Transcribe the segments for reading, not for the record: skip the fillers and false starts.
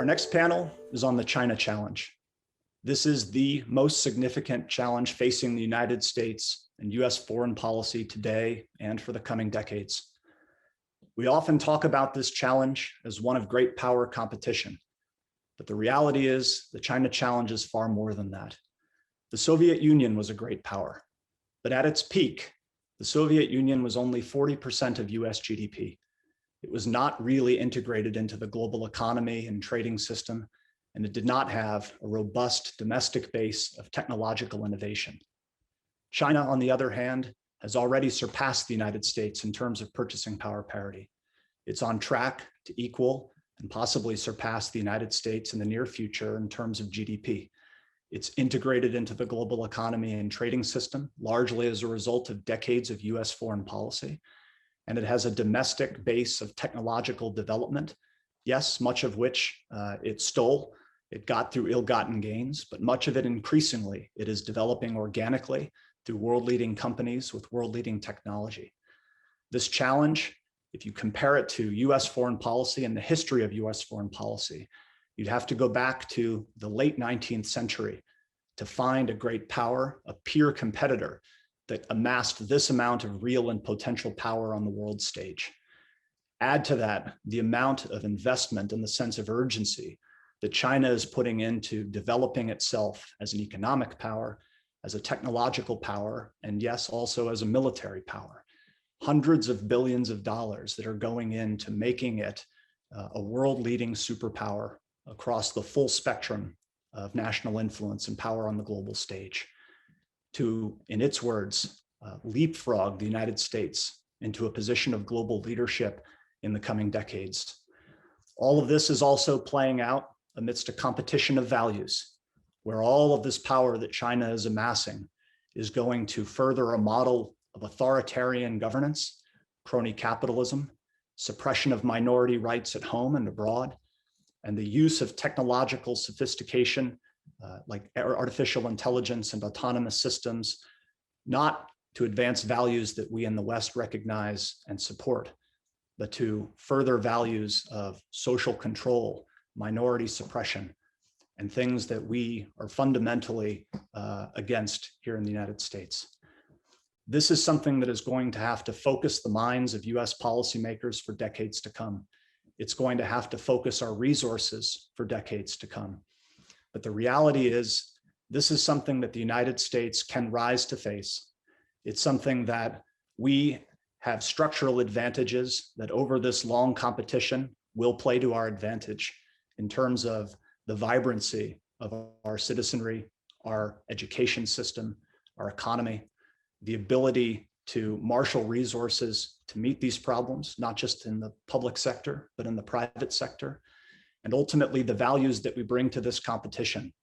Our next panel is on the China challenge. This is the most significant challenge facing the United States and US foreign policy today and for the coming decades. We often talk about this challenge as one of great power competition, but the reality is the China challenge is far more than that. The Soviet Union was a great power, but at its peak, the Soviet Union was only 40% of US GDP. It was not really integrated into the global economy and trading system, and it did not have a robust domestic base of technological innovation. China, on the other hand, has already surpassed the United States in terms of purchasing power parity. It's on track to equal and possibly surpass the United States in the near future in terms of GDP. It's integrated into the global economy and trading system, largely as a result of decades of US foreign policy. And it has a domestic base of technological development, yes, much of which it stole. It got through ill-gotten gains, but much of it increasingly, it is developing organically through world-leading companies with world-leading technology. This challenge, if you compare it to US foreign policy and the history of US foreign policy, you'd have to go back to the late 19th century to find a great power, a peer competitor that amassed this amount of real and potential power on the world stage. Add to that the amount of investment and the sense of urgency that China is putting into developing itself as an economic power, as a technological power, and yes, also as a military power. Hundreds of billions of dollars that are going into making it a world-leading superpower across the full spectrum of national influence and power on the global stage, to, in its words, leapfrog the United States into a position of global leadership in the coming decades. All of this is also playing out amidst a competition of values, where all of this power that China is amassing is going to further a model of authoritarian governance, crony capitalism, suppression of minority rights at home and abroad, and the use of technological sophistication like artificial intelligence and autonomous systems, not to advance values that we in the West recognize and support, but to further values of social control, minority suppression, and things that we are fundamentally against here in the United States. This is something that is going to have to focus the minds of US policymakers for decades to come. It's going to have to focus our resources for decades to come. But the reality is, this is something that the United States can rise to face. It's something that we have structural advantages that over this long competition will play to our advantage in terms of the vibrancy of our citizenry, our education system, our economy, the ability to marshal resources to meet these problems, not just in the public sector, but in the private sector. And ultimately, the values that we bring to this competition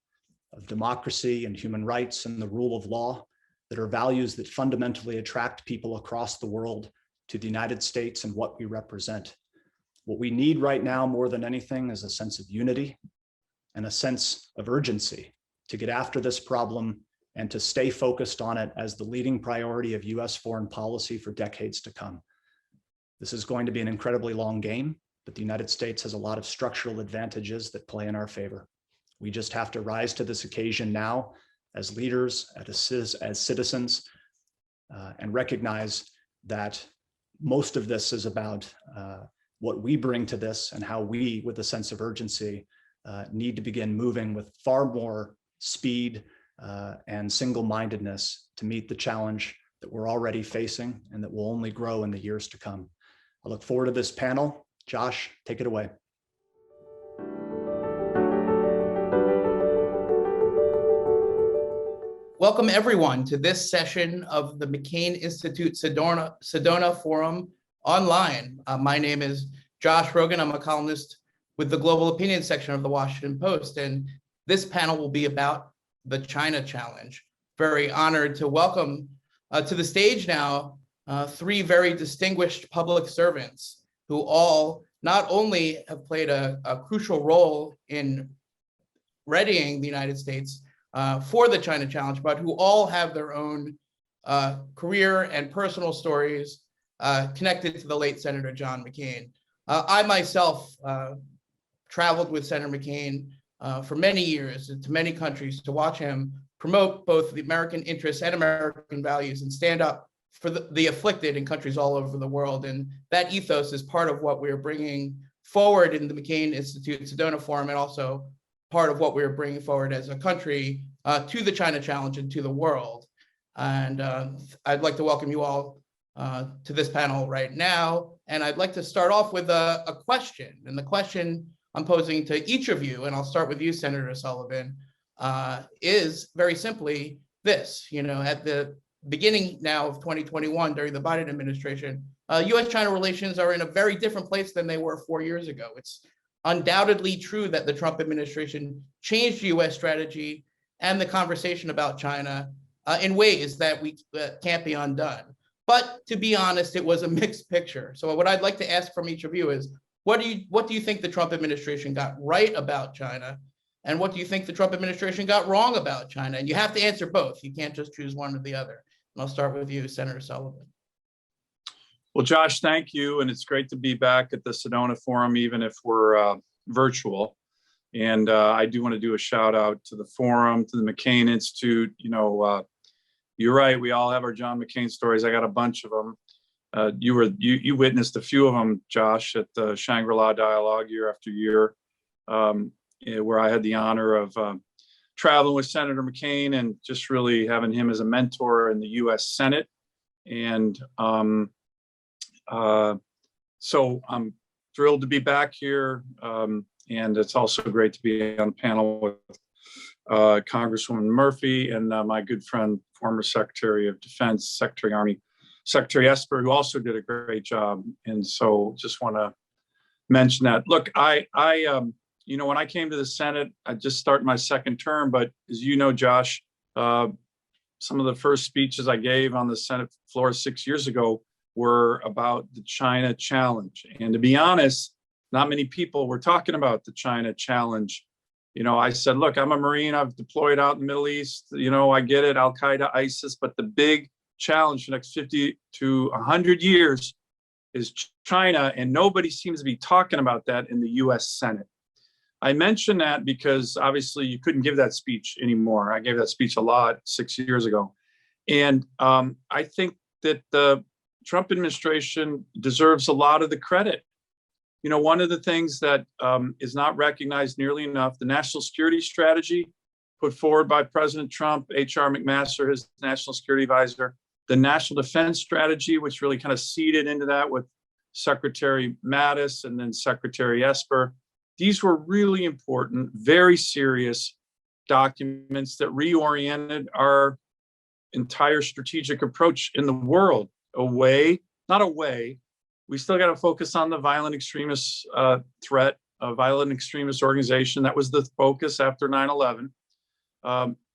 of democracy and human rights and the rule of law, that are values that fundamentally attract people across the world to the United States and what we represent. What we need right now more than anything is a sense of unity and a sense of urgency to get after this problem and to stay focused on it as the leading priority of US foreign policy for decades to come. This is going to be an incredibly long game, but the United States has a lot of structural advantages that play in our favor. We just have to rise to this occasion now as leaders, as citizens, and recognize that most of this is about what we bring to this and how we, with a sense of urgency, need to begin moving with far more speed and single-mindedness to meet the challenge that we're already facing and that will only grow in the years to come. I look forward to this panel. Josh, take it away. Welcome everyone to this session of the McCain Institute Sedona Forum online. My name is Josh Rogin. I'm a columnist with the Global Opinion section of the Washington Post, and this panel will be about the China challenge. Very honored to welcome to the stage now three very distinguished public servants who all not only have played a crucial role in readying the United States for the China challenge, but who all have their own career and personal stories connected to the late Senator John McCain. I myself traveled with Senator McCain for many years to many countries to watch him promote both the American interests and American values and stand up for the afflicted in countries all over the world. And that ethos is part of what we're bringing forward in the McCain Institute Sedona Forum, and also part of what we're bringing forward as a country to the China challenge and to the world. And I'd like to welcome you all to this panel right now. And I'd like to start off with a question. And the question I'm posing to each of you, and I'll start with you, Senator Sullivan, is very simply this. You know, at the beginning now of 2021, during the Biden administration, U.S.-China relations are in a very different place than they were 4 years ago. It's undoubtedly true that the Trump administration changed U.S. strategy and the conversation about China in ways that we can't be undone. But to be honest, it was a mixed picture. So what I'd like to ask from each of you is, what do you think the Trump administration got right about China? And what do you think the Trump administration got wrong about China? And you have to answer both. You can't just choose one or the other. And I'll start with you, Senator Sullivan. Well, Josh, thank you. And it's great to be back at the Sedona Forum, even if we're virtual. And I do want to do a shout out to the forum, to the McCain Institute. You know, you're right. We all have our John McCain stories. I got a bunch of them. You witnessed a few of them, Josh, at the Shangri-La Dialogue year after year, where I had the honor of traveling with Senator McCain and just really having him as a mentor in the U.S. Senate. And so I'm thrilled to be back here. And it's also great to be on the panel with Congresswoman Murphy and my good friend, former Secretary of Defense, Secretary of Army, Secretary Esper, who also did a great job. And so just want to mention that. Look, you know, when I came to the Senate, I just started my second term, but as you know, Josh, some of the first speeches I gave on the Senate floor 6 years ago were about the China challenge. And to be honest, not many people were talking about the China challenge. You know, I said, look, I'm a Marine. I've deployed out in the Middle East. You know, I get it, Al-Qaeda, ISIS, but the big challenge for the next 50 to 100 years is China. And nobody seems to be talking about that in the US Senate. I mention that because obviously you couldn't give that speech anymore. I gave that speech a lot 6 years ago. And I think that the Trump administration deserves a lot of the credit. You know, one of the things that is not recognized nearly enough, the national security strategy put forward by President Trump, H.R. McMaster, his national security advisor, the national defense strategy, which really kind of seeded into that with Secretary Mattis and then Secretary Esper. These were really important, very serious documents that reoriented our entire strategic approach in the world not away. We still got to focus on the violent extremist threat, a violent extremist organization. That was the focus after 9/11,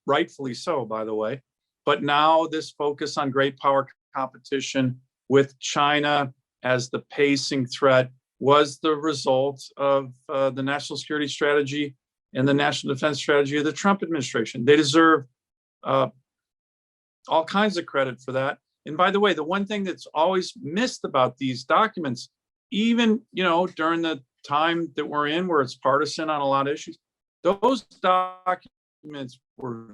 rightfully so, by the way. But now this focus on great power competition with China as the pacing threat was the result of the national security strategy and the national defense strategy of the Trump administration. They deserve all kinds of credit for that. And by the way, the one thing that's always missed about these documents, even, you know, during the time that we're in where it's partisan on a lot of issues, those documents were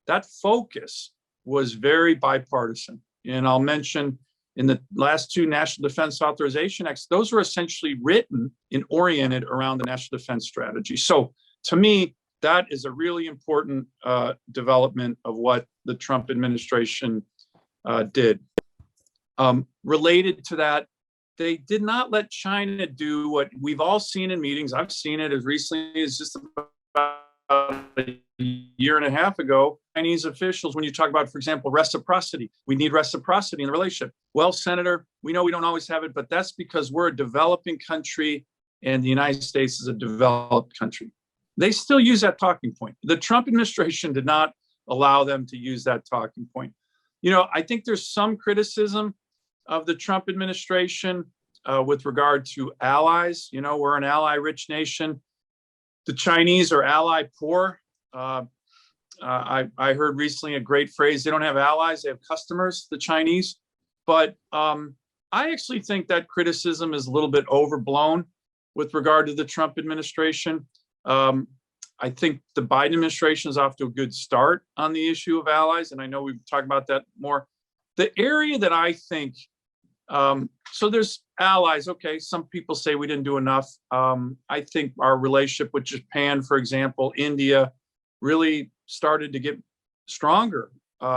that focus was very bipartisan. And I'll mention in the last two National Defense Authorization Acts, those were essentially written and oriented around the national defense strategy. So to me, that is a really important development of what the Trump administration did. Related to that, they did not let China do what we've all seen in meetings. I've seen it as recently as just about a year and a half ago. Chinese officials, when you talk about, for example, reciprocity, we need reciprocity in the relationship. Well, Senator, we know we don't always have it, but that's because we're a developing country and the United States is a developed country. They still use that talking point. The Trump administration did not allow them to use that talking point. You know, I think there's some criticism of the Trump administration with regard to allies. You know, we're an ally-rich nation. The Chinese are ally-poor. I heard recently a great phrase, they don't have allies, they have customers, the Chinese. But I actually think that criticism is a little bit overblown. with regard to the Trump administration. I think the Biden administration is off to a good start on the issue of allies, and I know we've talked about that more. The area that I think, so there's allies, okay, some people say we didn't do enough. I think our relationship with Japan, for example, India, really started to get stronger,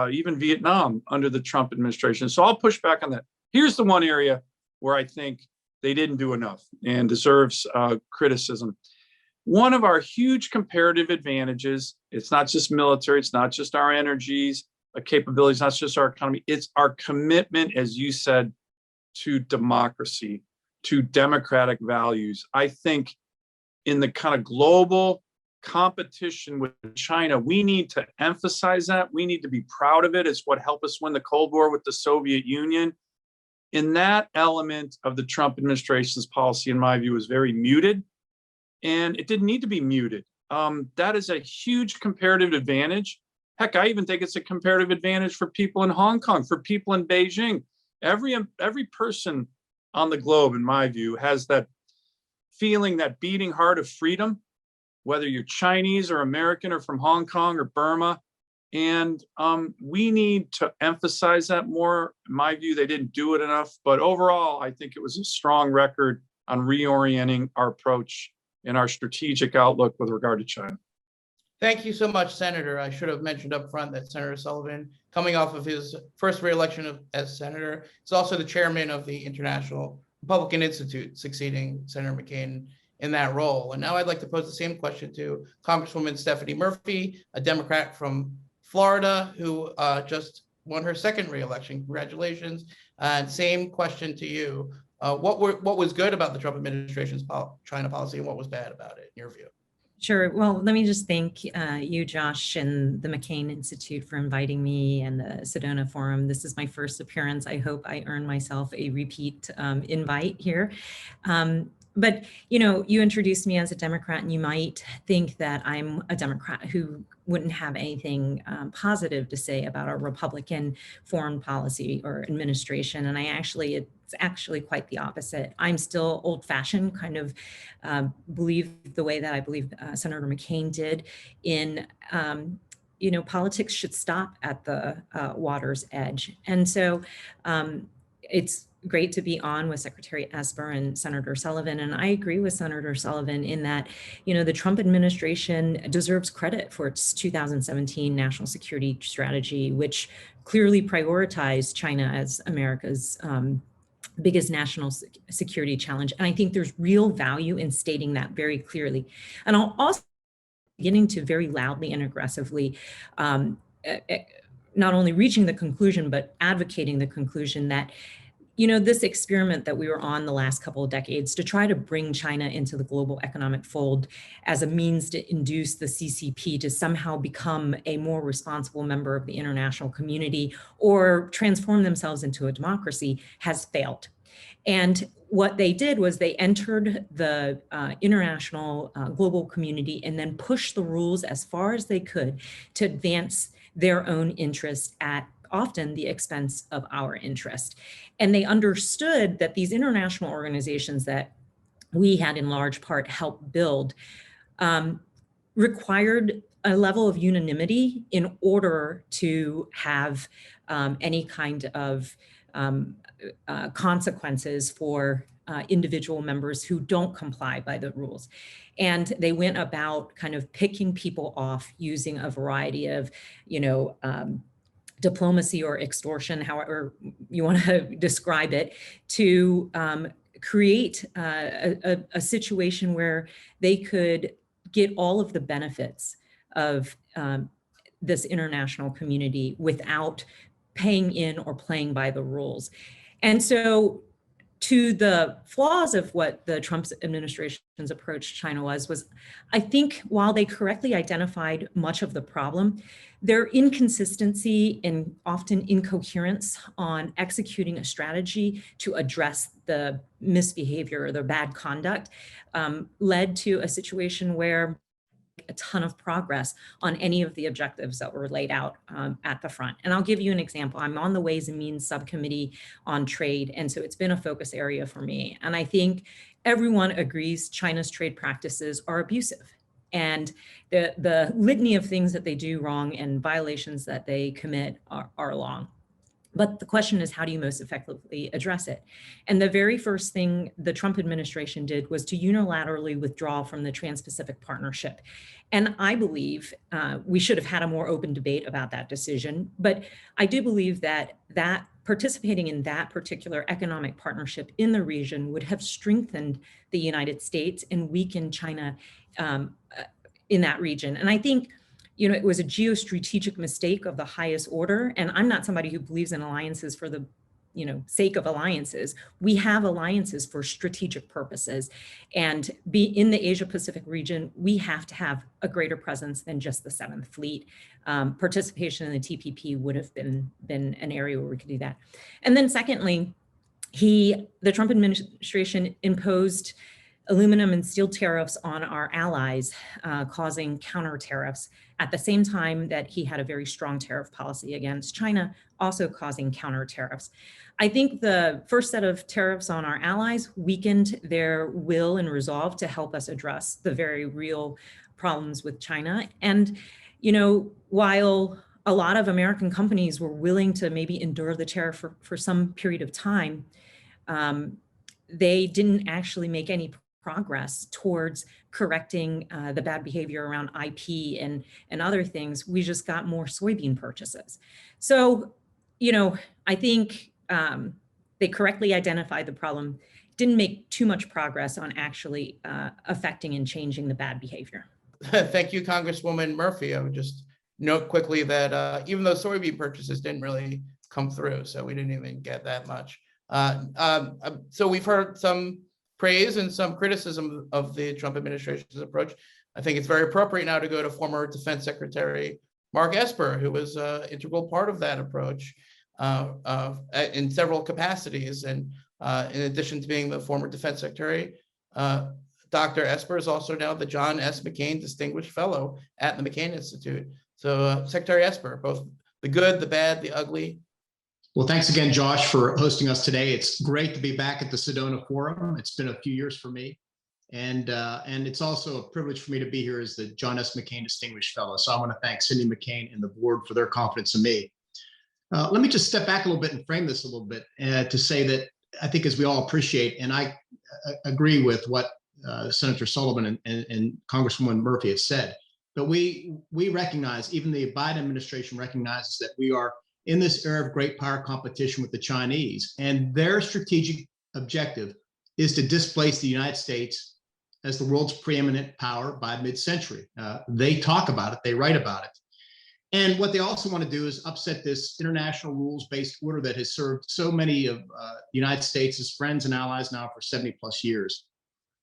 even Vietnam under the Trump administration. So I'll push back on that. Here's the one area where I think they didn't do enough and deserves criticism. One of our huge comparative advantages, it's not just military, it's not just our energies, capabilities, not just our economy, it's our commitment, as you said, to democracy, to democratic values. I think in the kind of global competition with China, we need to emphasize that. We need to be proud of it. It's what helped us win the Cold War with the Soviet Union. In that element of the Trump administration's policy, in my view, is very muted. And it didn't need to be muted. That is a huge comparative advantage. Heck, I even think it's a comparative advantage for people in Hong Kong, for people in Beijing. Every person on the globe, in my view, has that feeling, that beating heart of freedom, whether you're Chinese or American or from Hong Kong or Burma. And we need to emphasize that more. In my view, they didn't do it enough. But overall, I think it was a strong record on reorienting our approach in our strategic outlook with regard to China. Thank you so much, Senator. I should have mentioned up front that Senator Sullivan, coming off of his first re-election as senator, is also the chairman of the International Republican Institute, succeeding Senator McCain in that role. And now I'd like to pose the same question to Congresswoman Stephanie Murphy, a Democrat from Florida, who just won her second re-election. Congratulations. And same question to you. What was good about the Trump administration's China policy, and what was bad about it, in your view? Sure. Well, let me just thank you, Josh, and the McCain Institute for inviting me, and the Sedona Forum. This is my first appearance. I hope I earn myself a repeat invite here. But, you know, you introduced me as a Democrat, and you might think that I'm a Democrat who wouldn't have anything positive to say about our Republican foreign policy or administration. And it's actually quite the opposite. I'm still old-fashioned, kind of believe the way that I believe Senator McCain did in, you know, politics should stop at the water's edge. And so it's great to be on with Secretary Esper and Senator Sullivan. And I agree with Senator Sullivan in that, you know, the Trump administration deserves credit for its 2017 national security strategy, which clearly prioritized China as America's biggest national security challenge. And I think there's real value in stating that very clearly. And I'll also beginning to very loudly and aggressively not only reaching the conclusion, but advocating the conclusion that, you know, this experiment that we were on the last couple of decades to try to bring China into the global economic fold as a means to induce the CCP to somehow become a more responsible member of the international community or transform themselves into a democracy has failed. And what they did was they entered the international global community and then pushed the rules as far as they could to advance their own interests at often the expense of our interest. And they understood that these international organizations that we had in large part helped build required a level of unanimity in order to have any kind of consequences for individual members who don't comply by the rules. And they went about kind of picking people off using a variety of, you know, diplomacy or extortion, however you want to describe it, to create a situation where they could get all of the benefits of this international community without paying in or playing by the rules. And so to the flaws of what the Trump administration's approach to China was, I think while they correctly identified much of the problem, their inconsistency and often incoherence on executing a strategy to address the misbehavior or the bad conduct led to a situation where a ton of progress on any of the objectives that were laid out at the front. And I'll give you an example. I'm on the Ways and Means Subcommittee on Trade, and so it's been a focus area for me. And I think everyone agrees China's trade practices are abusive. And the litany of things that they do wrong and violations that they commit are long. But the question is, how do you most effectively address it? And the very first thing the Trump administration did was to unilaterally withdraw from the Trans-Pacific Partnership. And I believe we should have had a more open debate about that decision. But I do believe that participating in that particular economic partnership in the region would have strengthened the United States and weakened China in that region. And I think, you know, it was a geostrategic mistake of the highest order. And I'm not somebody who believes in alliances for the, you know, sake of alliances. We have alliances for strategic purposes. And be in the Asia Pacific region, we have to have a greater presence than just the 7th Fleet. Participation in the TPP would have been an area where we could do that. And then secondly, the Trump administration imposed aluminum and steel tariffs on our allies, causing counter tariffs at the same time that he had a very strong tariff policy against China, also causing counter tariffs. I think the first set of tariffs on our allies weakened their will and resolve to help us address the very real problems with China. And, you know, while a lot of American companies were willing to maybe endure the tariff for some period of time, they didn't actually make any progress towards correcting the bad behavior around IP and other things. We just got more soybean purchases. So, you know, I think they correctly identified the problem, didn't make too much progress on actually affecting and changing the bad behavior. Thank you, Congresswoman Murphy. I would just note quickly that even though soybean purchases didn't really come through, so we didn't even get that much. So we've heard some praise and some criticism of the Trump administration's approach. I think it's very appropriate now to go to former Defense Secretary Mark Esper, who was an integral part of that approach in several capacities. And in addition to being the former Defense Secretary, Dr. Esper is also now the John S. McCain Distinguished Fellow at the McCain Institute. So Secretary Esper, both the good, the bad, the ugly. Well, thanks again, Josh, for hosting us today. It's great to be back at the Sedona Forum. It's been a few years for me. And it's also a privilege for me to be here as the John S. McCain Distinguished Fellow. So I want to thank Cindy McCain and the board for their confidence in me. Let me just step back a little bit and frame this a little bit to say that I think, as we all appreciate, and I agree with what Senator Sullivan and Congresswoman Murphy have said, but we recognize, even the Biden administration recognizes, that we are in this era of great power competition with the Chinese, and their strategic objective is to displace the United States as the world's preeminent power by mid-century. They talk about it, they write about it. And what they also want to do is upset this international rules-based order that has served so many of the United States as friends and allies now for 70 plus years.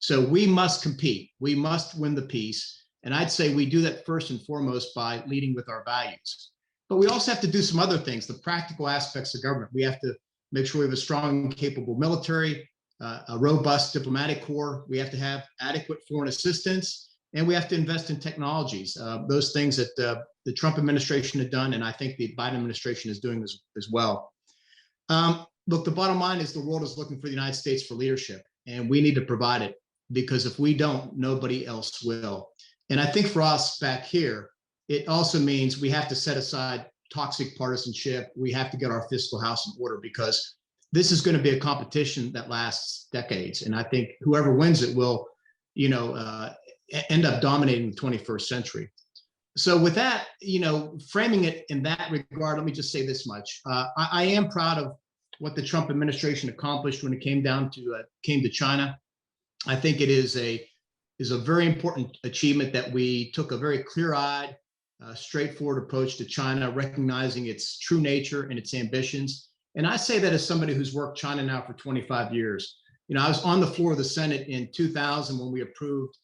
So we must compete, we must win the peace. And I'd say we do that first and foremost by leading with our values. But we also have to do some other things, the practical aspects of government. We have to make sure we have a strong and capable military, a robust diplomatic corps. We have to have adequate foreign assistance, and we have to invest in technologies. Those things that the Trump administration had done, and I think the Biden administration is doing as well. Look, the bottom line is the world is looking for the United States for leadership, and we need to provide it, because if we don't, nobody else will. And I think for us back here, it also means we have to set aside toxic partisanship. We have to get our fiscal house in order, because this is going to be a competition that lasts decades. And I think whoever wins it will, end up dominating the 21st century. So with that, framing it in that regard, let me just say this much. I am proud of what the Trump administration accomplished when it came to China. I think it is a very important achievement that we took a very clear-eyed, straightforward approach to China, recognizing its true nature and its ambitions. And I say that as somebody who's worked China now for 25 years. I was on the floor of the Senate in 2000 when we approved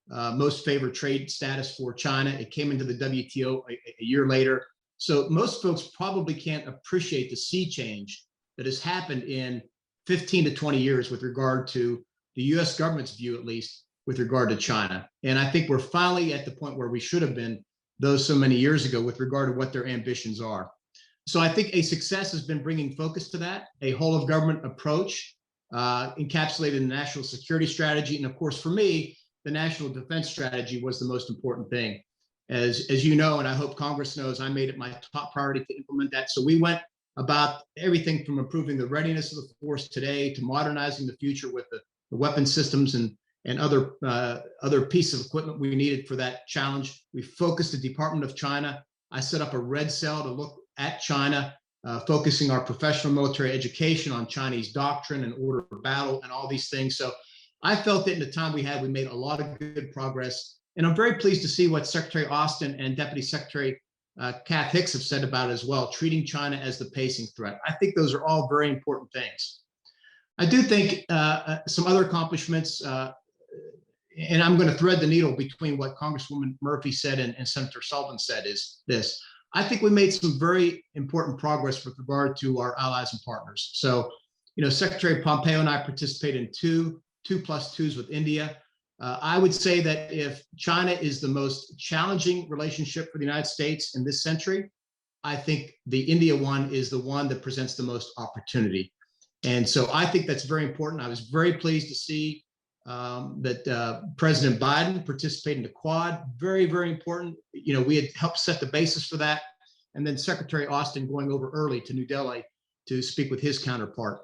most favored trade status for China. It came into the WTO a year later. So most folks probably can't appreciate the sea change that has happened in 15 to 20 years with regard to the US government's view, at least, with regard to China. And I think we're finally at the point where we should have been those so many years ago with regard to what their ambitions are. So I think a success has been bringing focus to that, a whole of government approach encapsulated in the national security strategy. And of course, for me, the national defense strategy was the most important thing. As you know, and I hope Congress knows, I made it my top priority to implement that. So we went about everything from improving the readiness of the force today to modernizing the future with the weapon systems and other pieces of equipment we needed for that challenge. We focused the Department of China. I set up a red cell to look at China, focusing our professional military education on Chinese doctrine and order of battle and all these things. So I felt that in the time we had, we made a lot of good progress. And I'm very pleased to see what Secretary Austin and Deputy Secretary Kath Hicks have said about it as well, treating China as the pacing threat. I think those are all very important things. I do think some other accomplishments, and I'm going to thread the needle between what Congresswoman Murphy said and Senator Sullivan said, is this. I think we made some very important progress with regard to our allies and partners. So, Secretary Pompeo and I participated in two 2+2s with India. I would say that if China is the most challenging relationship for the United States in this century, I think the India one is the one that presents the most opportunity. And so I think that's very important. I was very pleased to see that President Biden participated in the Quad. Very, very important. We had helped set the basis for that. And then Secretary Austin going over early to New Delhi to speak with his counterpart.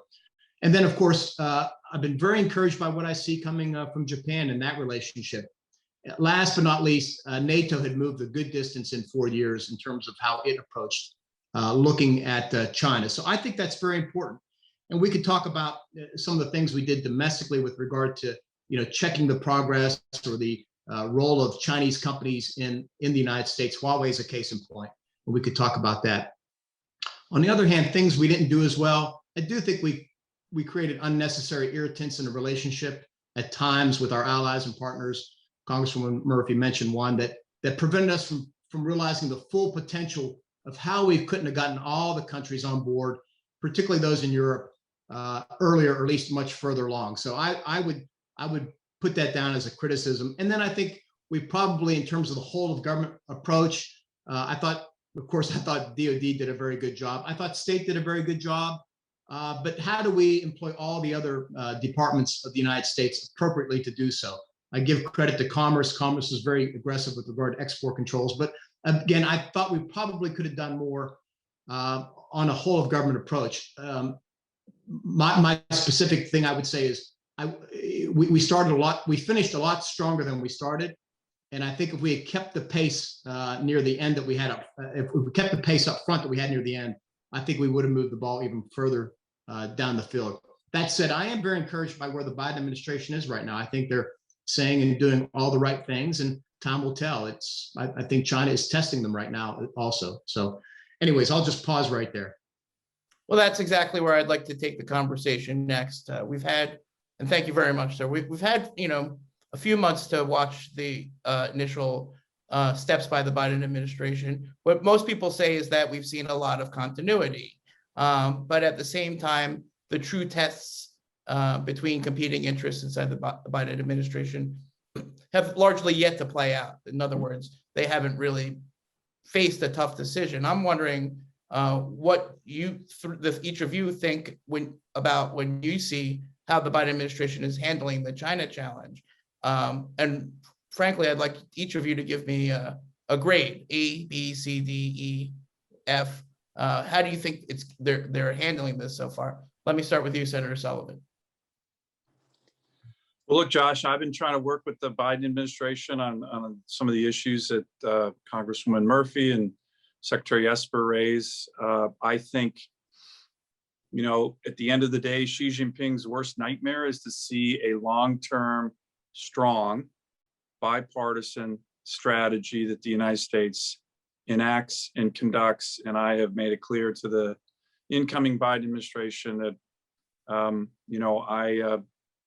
And then, of course, I've been very encouraged by what I see coming from Japan in that relationship. Last but not least, NATO had moved a good distance in 4 years in terms of how it approached looking at China. So I think that's very important. And we could talk about some of the things we did domestically with regard to, checking the progress or the role of Chinese companies in the United States. Huawei is a case in point, and we could talk about that. On the other hand, things we didn't do as well, I do think we created unnecessary irritants in the relationship at times with our allies and partners. Congresswoman Murphy mentioned one that prevented us from realizing the full potential of how we couldn't have gotten all the countries on board, particularly those in Europe, earlier, or at least much further along. So I would put that down as a criticism. And then I think we probably, in terms of the whole of government approach, I thought DOD did a very good job. I thought State did a very good job. But how do we employ all the other departments of the United States appropriately to do so? I give credit to Commerce. Commerce was very aggressive with regard to export controls. But again, I thought we probably could have done more on a whole of government approach. My specific thing I would say is we started a lot. We finished a lot stronger than we started. And I think if we had kept the pace near the end that we had, if we kept the pace up front that we had near the end, I think we would have moved the ball even further down the field. That said, I am very encouraged by where the Biden administration is right now. I think they're saying and doing all the right things, and time will tell. I think China is testing them right now also. So anyways, I'll just pause right there. Well, that's exactly where I'd like to take the conversation next. We've had, and thank you very much, sir. We've had, a few months to watch the initial steps by the Biden administration. What most people say is that we've seen a lot of continuity, but at the same time, the true tests between competing interests inside the Biden administration have largely yet to play out. In other words, they haven't really faced a tough decision. I'm wondering what each of you think when you see how the Biden administration is handling the China challenge. And frankly, I'd like each of you to give me a grade, A, B, C, D, E, F. How do you think they're handling this so far? Let me start with you, Senator Sullivan. Well, look, Josh, I've been trying to work with the Biden administration on some of the issues that Congresswoman Murphy and Secretary Esper raise. I think, at the end of the day, Xi Jinping's worst nightmare is to see a long-term, strong, bipartisan strategy that the United States enacts and conducts. And I have made it clear to the incoming Biden administration that, I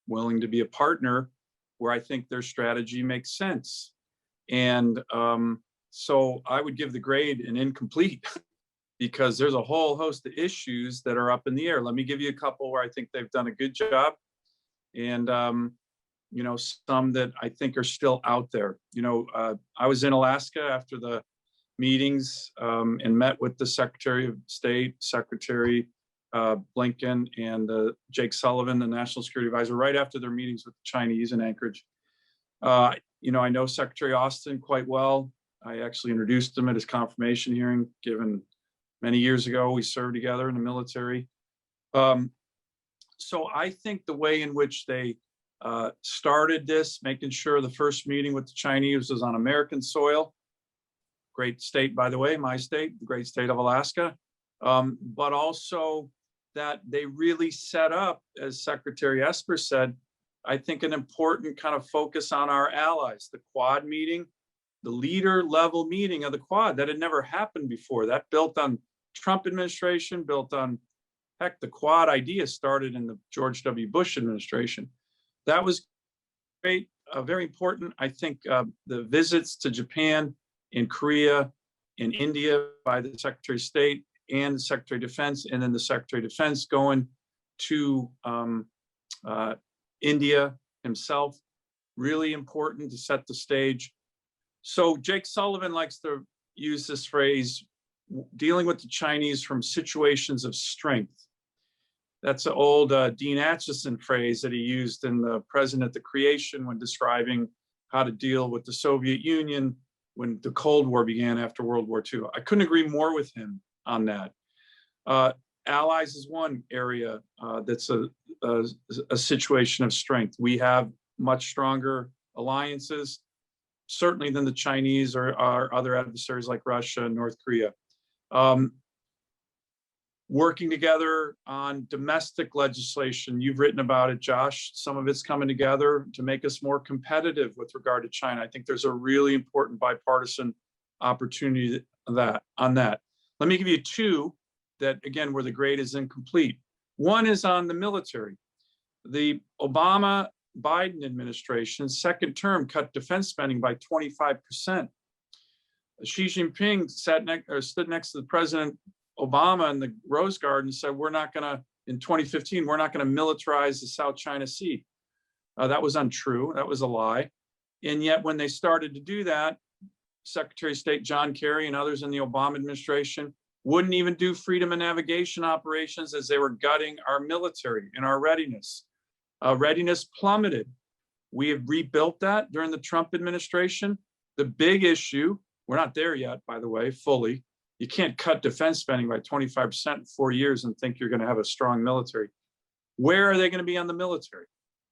willing to be a partner where I think their strategy makes sense. And so I would give the grade an incomplete because there's a whole host of issues that are up in the air. Let me give you a couple where I think they've done a good job. And, some that I think are still out there. I was in Alaska after the meetings and met with the Secretary of State, Secretary Blinken, and Jake Sullivan, the National Security Advisor, right after their meetings with the Chinese in Anchorage. I know Secretary Austin quite well. I actually introduced him at his confirmation hearing given many years ago. We served together in the military. So I think the way in which they started this, making sure the first meeting with the Chinese was on American soil, great state, by the way, my state, the great state of Alaska, but also that they really set up, as Secretary Esper said, I think an important kind of focus on our allies, the Quad meeting, the leader level meeting of the Quad. That had never happened before. That built on Trump administration, built on, heck, the Quad idea started in the George W. Bush administration. That was great, very important. I think the visits to Japan, in Korea, in India by the Secretary of State and the Secretary of Defense, and then the Secretary of Defense going to India himself, really important to set the stage. So Jake Sullivan likes to use this phrase, dealing with the Chinese from situations of strength. That's an old Dean Acheson phrase that he used in The President at the Creation when describing how to deal with the Soviet Union when the Cold War began after World War II. I couldn't agree more with him on that. Allies is one area that's a situation of strength. We have much stronger alliances, certainly than the Chinese or our other adversaries like Russia and North Korea. Working together on domestic legislation, you've written about it, Josh. Some of it's coming together to make us more competitive with regard to China. I think there's a really important bipartisan opportunity on that. Let me give you two that, again, where the grade is incomplete. One is on the military. The Obama-Biden administration's second term cut defense spending by 25%. Xi Jinping stood next to the President Obama in the Rose Garden and said, in 2015, we're not going to militarize the South China Sea. That was untrue. That was a lie. And yet when they started to do that, Secretary of State John Kerry and others in the Obama administration wouldn't even do freedom of navigation operations as they were gutting our military and our readiness. Readiness plummeted. We have rebuilt that during the Trump administration. The big issue, we're not there yet, by the way, fully. You can't cut defense spending by 25% in 4 years and think you're going to have a strong military. Where are they going to be on the military?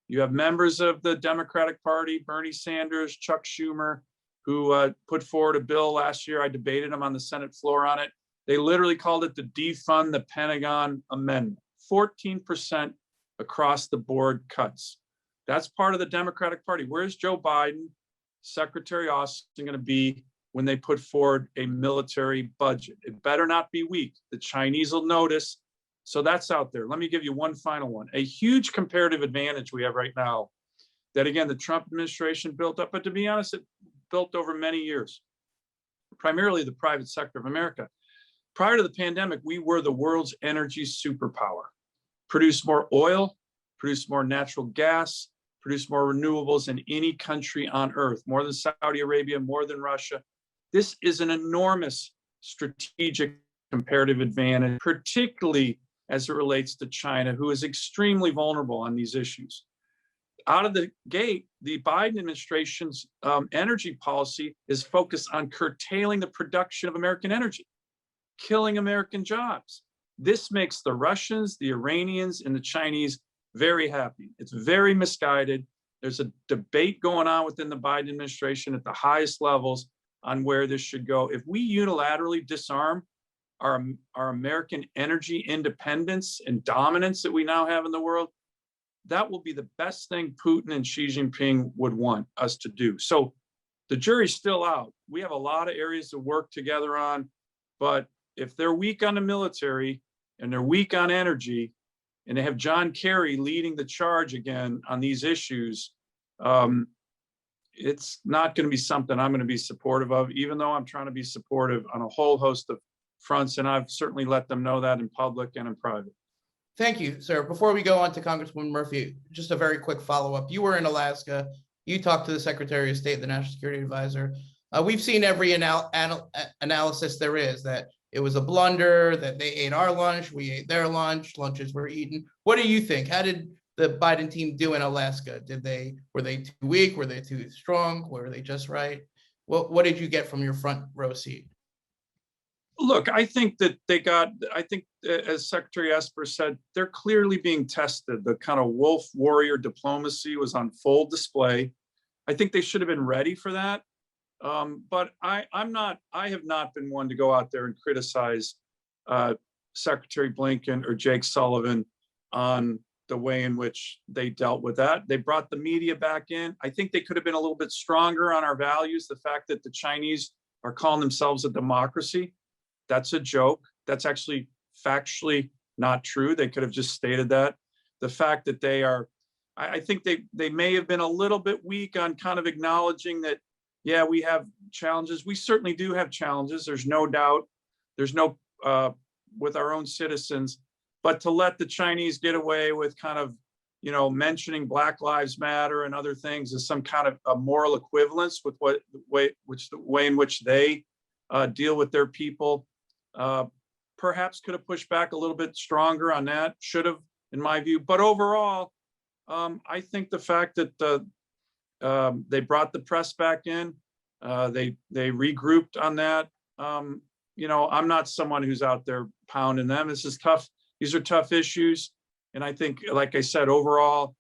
You have members of the Democratic Party, Bernie Sanders, Chuck Schumer, who put forward a bill last year. I debated them on the Senate floor on it. They literally called it the Defund the Pentagon Amendment. 14% across the board cuts. That's part of the Democratic Party. Where's Joe Biden, Secretary Austin going to be when they put forward a military budget? It better not be weak. The Chinese will notice. So that's out there. Let me give you one final one. A huge comparative advantage we have right now that, again, the Trump administration built up, but to be honest, it built over many years, primarily the private sector of America. Prior to the pandemic, we were the world's energy superpower. Produced more oil, produced more natural gas, produced more renewables than any country on earth, more than Saudi Arabia, more than Russia. This is an enormous strategic comparative advantage, particularly as it relates to China, who is extremely vulnerable on these issues. Out of the gate, the Biden administration's energy policy is focused on curtailing the production of American energy, killing American jobs. This makes the Russians, the Iranians, and the Chinese very happy. It's very misguided. There's a debate going on within the Biden administration at the highest levels on where this should go. If we unilaterally disarm our American energy independence and dominance that we now have in the world, that will be the best thing Putin and Xi Jinping would want us to do. So the jury's still out. We have a lot of areas to work together on, but if they're weak on the military and they're weak on energy, and they have John Kerry leading the charge again on these issues, it's not going to be something I'm going to be supportive of, even though I'm trying to be supportive on a whole host of fronts, and I've certainly let them know that in public and in private. Thank you, sir. Before we go on to Congresswoman Murphy, just a very quick follow-up. You were in Alaska. You talked to the Secretary of State, the National Security Advisor. We've seen every analysis there is, that it was a blunder, that they ate our lunch, we ate their lunch, lunches were eaten. What do you think? How did the Biden team do in Alaska? Were they too weak? Were they too strong? Were they just right? What did you get from your front row seat? Look, I think that as Secretary Esper said, they're clearly being tested. The kind of wolf warrior diplomacy was on full display. I think they should have been ready for that. But I have not been one to go out there and criticize Secretary Blinken or Jake Sullivan on the way in which they dealt with that. They brought the media back in. I think they could have been a little bit stronger on our values. The fact that the Chinese are calling themselves a democracy, that's a joke. That's actually factually not true. They could have just stated that. The fact that they are, I think they may have been a little bit weak on kind of acknowledging that, yeah, we have challenges. We certainly do have challenges. There's no doubt. There's no, with our own citizens, but to let the Chinese get away with kind of, mentioning Black Lives Matter and other things as some kind of a moral equivalence with the way in which they deal with their people, perhaps could have pushed back a little bit stronger on that. Should have, in my view. But overall, I think the fact that they brought the press back in, they regrouped on that. I'm not someone who's out there pounding them. This is tough. These are tough issues. And I think, like I said, overall,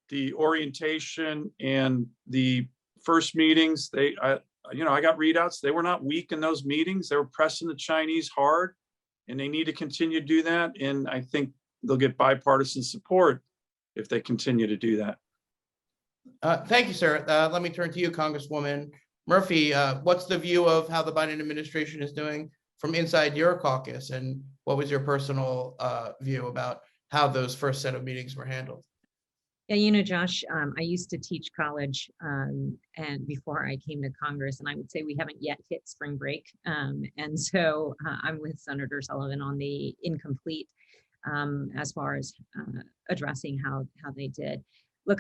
the orientation and the first meetings, I got readouts. They were not weak in those meetings. They were pressing the Chinese hard, and they need to continue to do that. And I think they'll get bipartisan support if they continue to do that. Thank you, sir. Let me turn to you, Congresswoman Murphy. What's the view of how the Biden administration is doing from inside your caucus? And what was your personal view about how those first set of meetings were handled? Yeah, Josh, I used to teach college and before I came to Congress, and I would say we haven't yet hit spring break. And so I'm with Senator Sullivan on the incomplete as far as addressing how they did. Look,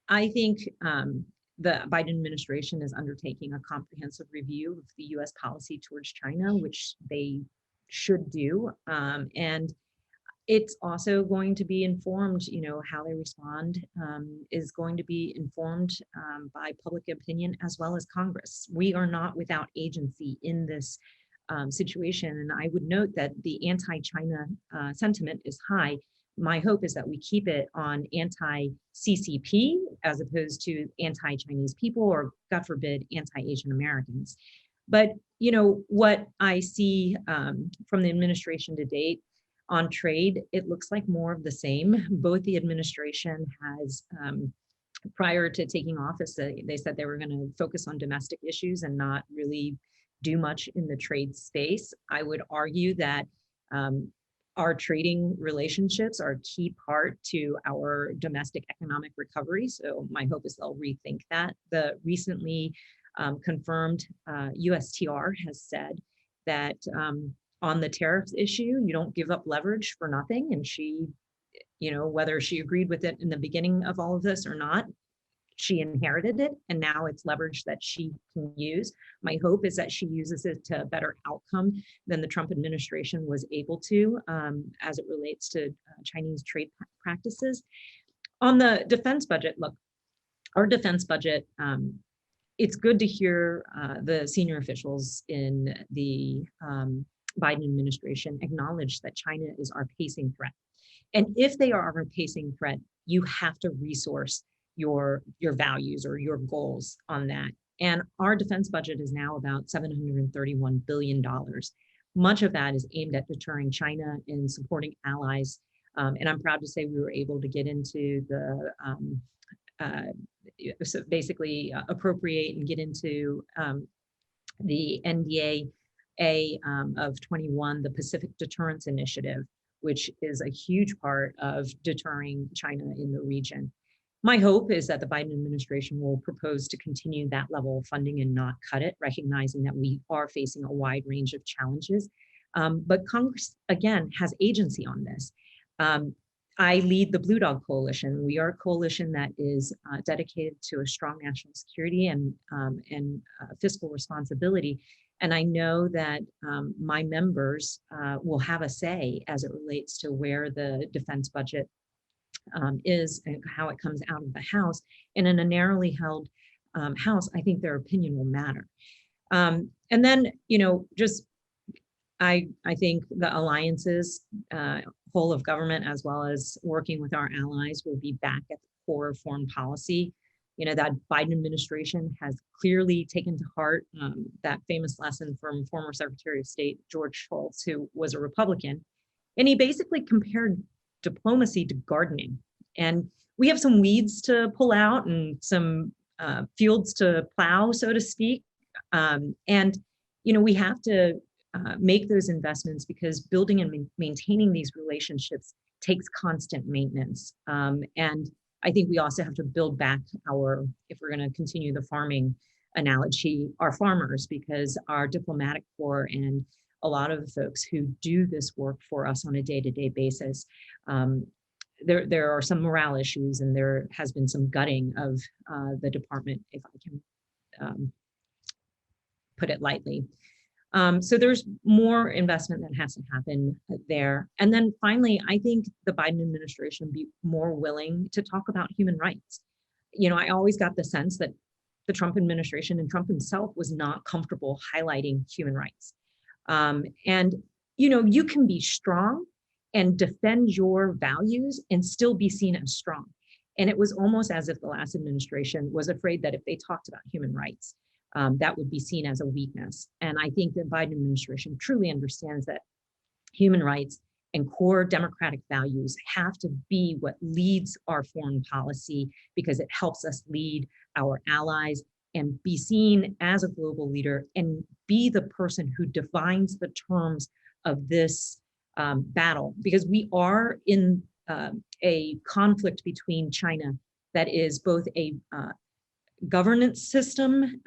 I think the Biden administration is undertaking a comprehensive review of the U.S. policy towards China, which they should do. And it's also going to be informed, how they respond is going to be informed by public opinion as well as Congress. We are not without agency in this situation. And I would note that the anti-China sentiment is high. My hope is that we keep it on anti-CCP as opposed to anti-Chinese people, or God forbid, anti-Asian Americans. But, what I see from the administration to date on trade, it looks like more of the same. Both the administration has, prior to taking office, they said they were going to focus on domestic issues and not really do much in the trade space. I would argue that our trading relationships are a key part to our domestic economic recovery. So my hope is they'll rethink that. The recently confirmed USTR has said that on the tariffs issue, you don't give up leverage for nothing. And she, whether she agreed with it in the beginning of all of this or not, she inherited it, and now it's leverage that she can use. My hope is that she uses it to a better outcome than the Trump administration was able to as it relates to Chinese trade practices. On the defense budget, look, our defense budget, it's good to hear the senior officials in the Biden administration acknowledge that China is our pacing threat. And if they are our pacing threat, you have to resource your values or your goals on that. And our defense budget is now about $731 billion. Much of that is aimed at deterring China and supporting allies. And I'm proud to say we were able to get into the, so basically appropriate and get into the NDA of 21, the Pacific Deterrence Initiative, which is a huge part of deterring China in the region. My hope is that the Biden administration will propose to continue that level of funding and not cut it, recognizing that we are facing a wide range of challenges. But Congress, again, has agency on this. I lead the Blue Dog Coalition. We are a coalition that is dedicated to a strong national security and fiscal responsibility. And I know that my members will have a say as it relates to where the defense budget is and how it comes out of the House. And in a narrowly held House, I think their opinion will matter. And then, I think the alliances, whole of government, as well as working with our allies, will be back at the core of foreign policy. That Biden administration has clearly taken to heart that famous lesson from former Secretary of State George Shultz, who was a Republican. And he basically compared diplomacy to gardening. And we have some weeds to pull out and some fields to plow, so to speak. We have to make those investments because building and maintaining these relationships takes constant maintenance. And I think we also have to build back if we're going to continue the farming analogy, our farmers, because our diplomatic corps and a lot of the folks who do this work for us on a day-to-day basis, there are some morale issues, and there has been some gutting of the department, if I can put it lightly. So there's more investment that has to happen there. And then finally, I think the Biden administration would be more willing to talk about human rights. I always got the sense that the Trump administration and Trump himself was not comfortable highlighting human rights. You can be strong and defend your values and still be seen as strong. And it was almost as if the last administration was afraid that if they talked about human rights, that would be seen as a weakness. And I think the Biden administration truly understands that human rights and core democratic values have to be what leads our foreign policy, because it helps us lead our allies and be seen as a global leader and be the person who defines the terms of this battle. Because we are in a conflict between China that is both a governance system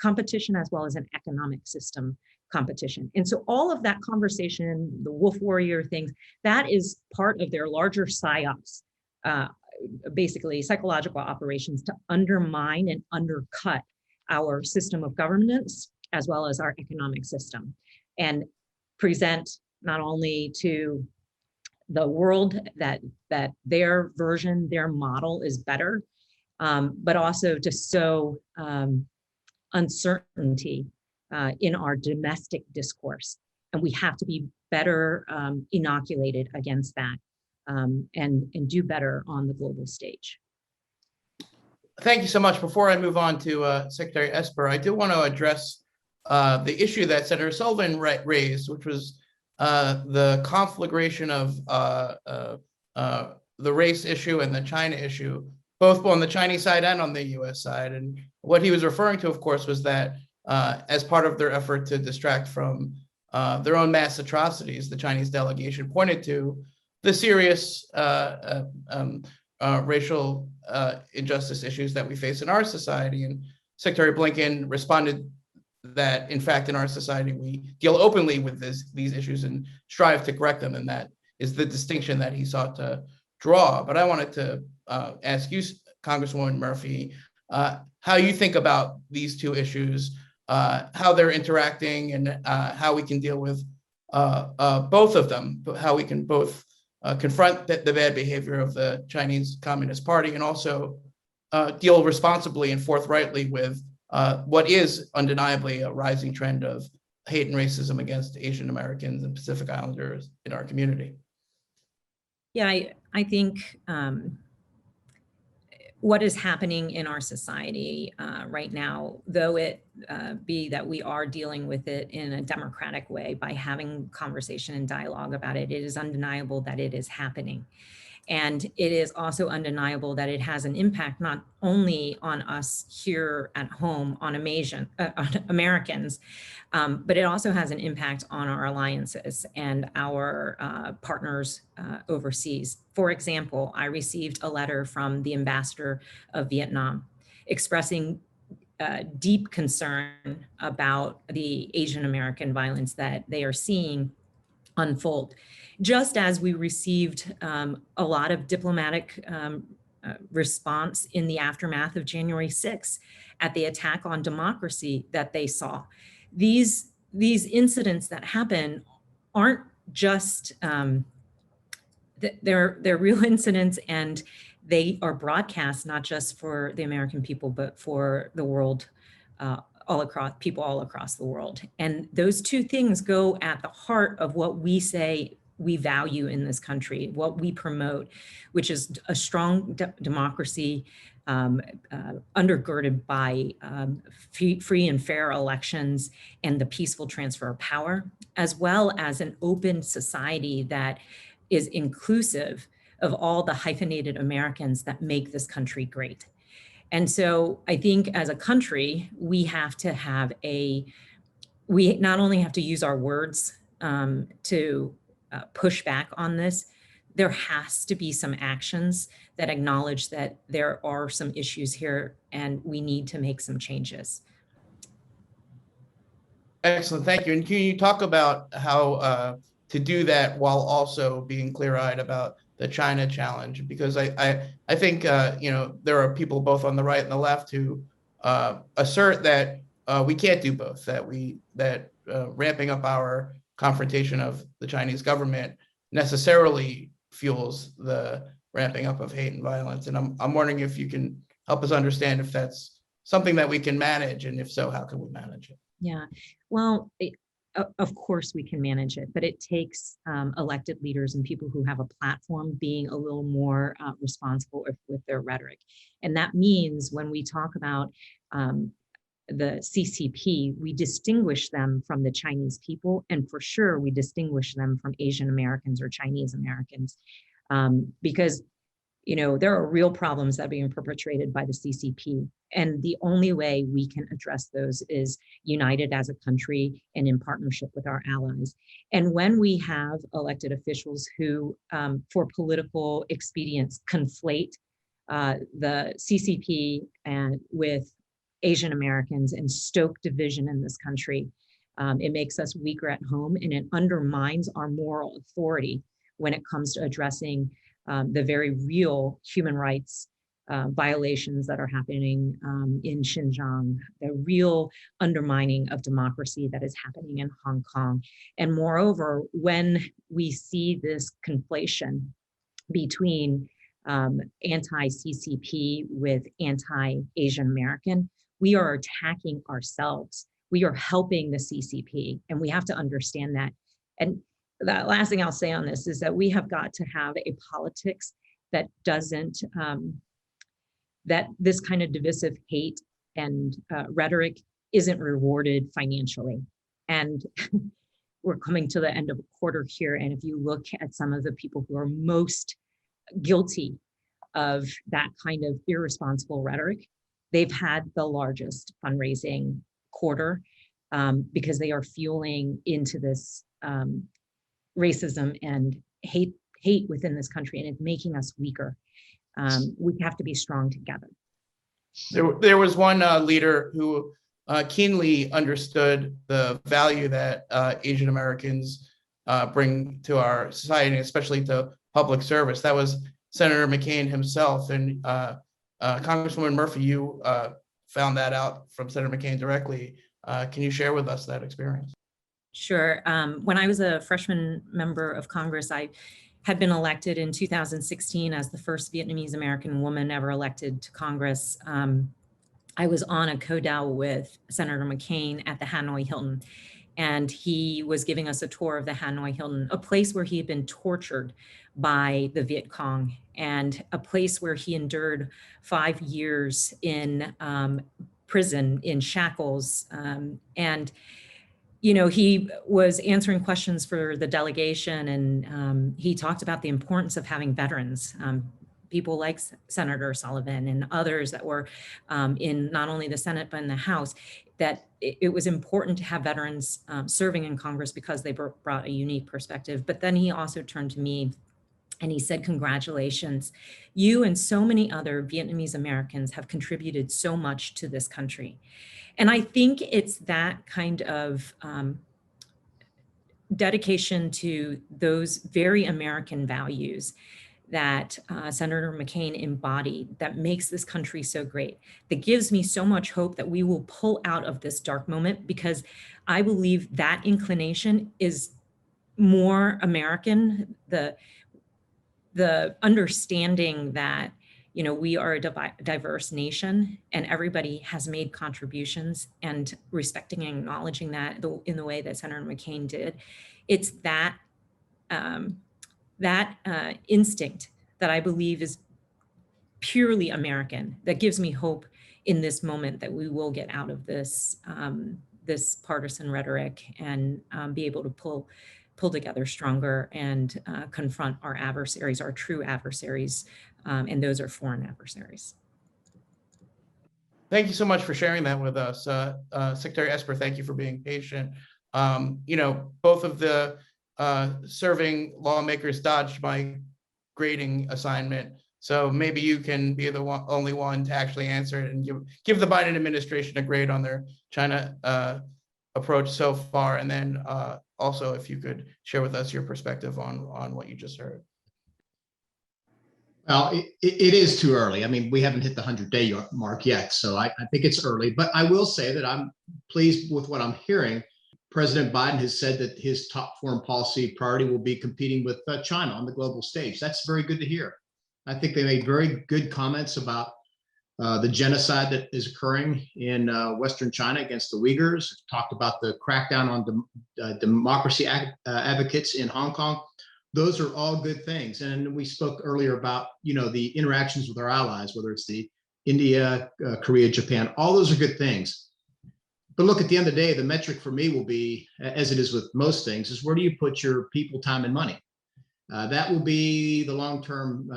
competition as well as an economic system competition. And so all of that conversation, the wolf warrior things, that is part of their larger psyops, basically psychological operations to undermine and undercut our system of governance as well as our economic system, and present not only to the world that their version, their model is better, but also to sow uncertainty in our domestic discourse. And we have to be better inoculated against that and do better on the global stage. Thank you so much. Before I move on to Secretary Esper, I do want to address the issue that Senator Sullivan raised, which was the conflagration of the race issue and the China issue, both on the Chinese side and on the US side. And what he was referring to, of course, was that as part of their effort to distract from their own mass atrocities, the Chinese delegation pointed to the serious racial injustice issues that we face in our society. And Secretary Blinken responded that, in fact, in our society, we deal openly with these issues and strive to correct them. And that is the distinction that he sought to draw. But I wanted to ask you, Congresswoman Murphy, how you think about these two issues, how they're interacting, and how we can deal with both of them, how we can both confront the bad behavior of the Chinese Communist Party and also deal responsibly and forthrightly with what is undeniably a rising trend of hate and racism against Asian Americans and Pacific Islanders in our community. Yeah, I think what is happening in our society right now, though it be that we are dealing with it in a democratic way by having conversation and dialogue about it, it is undeniable that it is happening. And it is also undeniable that it has an impact not only on us here at home, on Americans, but it also has an impact on our alliances and our partners overseas. For example, I received a letter from the ambassador of Vietnam expressing deep concern about the Asian American violence that they are seeing unfold. Just as we received a lot of diplomatic response in the aftermath of January 6th at the attack on democracy that they saw. These incidents that happen aren't just, they're real incidents, and they are broadcast not just for the American people, but for the world, all across the world. And those two things go at the heart of what we say we value in this country, what we promote, which is a strong democracy undergirded by free and fair elections and the peaceful transfer of power, as well as an open society that is inclusive of all the hyphenated Americans that make this country great. And so I think as a country, we have to have we not only have to use our words to push back on this, there has to be some actions that acknowledge that there are some issues here and we need to make some changes. Excellent, thank you. And can you talk about how to do that while also being clear-eyed about the China challenge? Because I think there are people both on the right and the left who assert that we can't do both, that ramping up our confrontation of the Chinese government necessarily fuels the ramping up of hate and violence. And I'm wondering if you can help us understand if that's something that we can manage, and if so, how can we manage it? Yeah, well, of course we can manage it, but it takes elected leaders and people who have a platform being a little more responsible with their rhetoric. And that means when we talk about the CCP, we distinguish them from the Chinese people, and for sure we distinguish them from Asian Americans or Chinese Americans, because there are real problems that are being perpetrated by the CCP. And the only way we can address those is united as a country and in partnership with our allies. And when we have elected officials who, for political expedience, conflate the CCP and with Asian Americans and stoke division in this country, it makes us weaker at home, and it undermines our moral authority when it comes to addressing the very real human rights violations that are happening in Xinjiang, the real undermining of democracy that is happening in Hong Kong. And moreover, when we see this conflation between anti-CCP with anti-Asian American, we are attacking ourselves. We are helping the CCP, and we have to understand that. And the last thing I'll say on this is that we have got to have a politics that doesn't, that this kind of divisive hate and rhetoric isn't rewarded financially. And we're coming to the end of a quarter here. And if you look at some of the people who are most guilty of that kind of irresponsible rhetoric, they've had the largest fundraising quarter because they are fueling into this racism and hate within this country, and it's making us weaker. We have to be strong together. There was one leader who keenly understood the value that Asian Americans bring to our society, especially to public service. That was Senator McCain himself. And Congresswoman Murphy, you found that out from Senator McCain directly. Can you share with us that experience? Sure. When I was a freshman member of Congress, I had been elected in 2016 as the first Vietnamese American woman ever elected to Congress. I was on a co-dell with Senator McCain at the Hanoi Hilton, and he was giving us a tour of the Hanoi Hilton, a place where he had been tortured by the Viet Cong, and a place where he endured 5 years in prison in shackles. And he was answering questions for the delegation, and he talked about the importance of having veterans, people like Senator Sullivan and others that were in not only the Senate, but in the House, that it was important to have veterans serving in Congress because they brought a unique perspective. But then he also turned to me and he said, "Congratulations, you and so many other Vietnamese Americans have contributed so much to this country." And I think it's that kind of dedication to those very American values that Senator McCain embodied, that makes this country so great, that gives me so much hope that we will pull out of this dark moment, because I believe that inclination is more American, the understanding that, you know, we are a diverse nation and everybody has made contributions, and respecting and acknowledging that in the way that Senator McCain did. It's that instinct that I believe is purely American that gives me hope in this moment that we will get out of this this partisan rhetoric and be able to pull together stronger and confront our adversaries, our true adversaries, and those are foreign adversaries. Thank you so much for sharing that with us. Secretary Esper, thank you for being patient. You know, both of the serving lawmakers dodged my grading assignment. So maybe you can be the only one to actually answer it and give the Biden administration a grade on their China approach so far. And then also, if you could share with us your perspective on what you just heard. Well, it is too early. I mean, we haven't hit the 100-day mark yet, so I think it's early. But I will say that I'm pleased with what I'm hearing. President Biden has said that his top foreign policy priority will be competing with China on the global stage. That's very good to hear. I think they made very good comments about the genocide that is occurring in Western China against the Uyghurs. Talked about the crackdown on democracy advocates in Hong Kong. Those are all good things. And we spoke earlier about, you know, the interactions with our allies, whether it's the India, Korea, Japan, all those are good things. But look, at the end of the day, the metric for me will be, as it is with most things, is where do you put your people, time, and money? That will be the long-term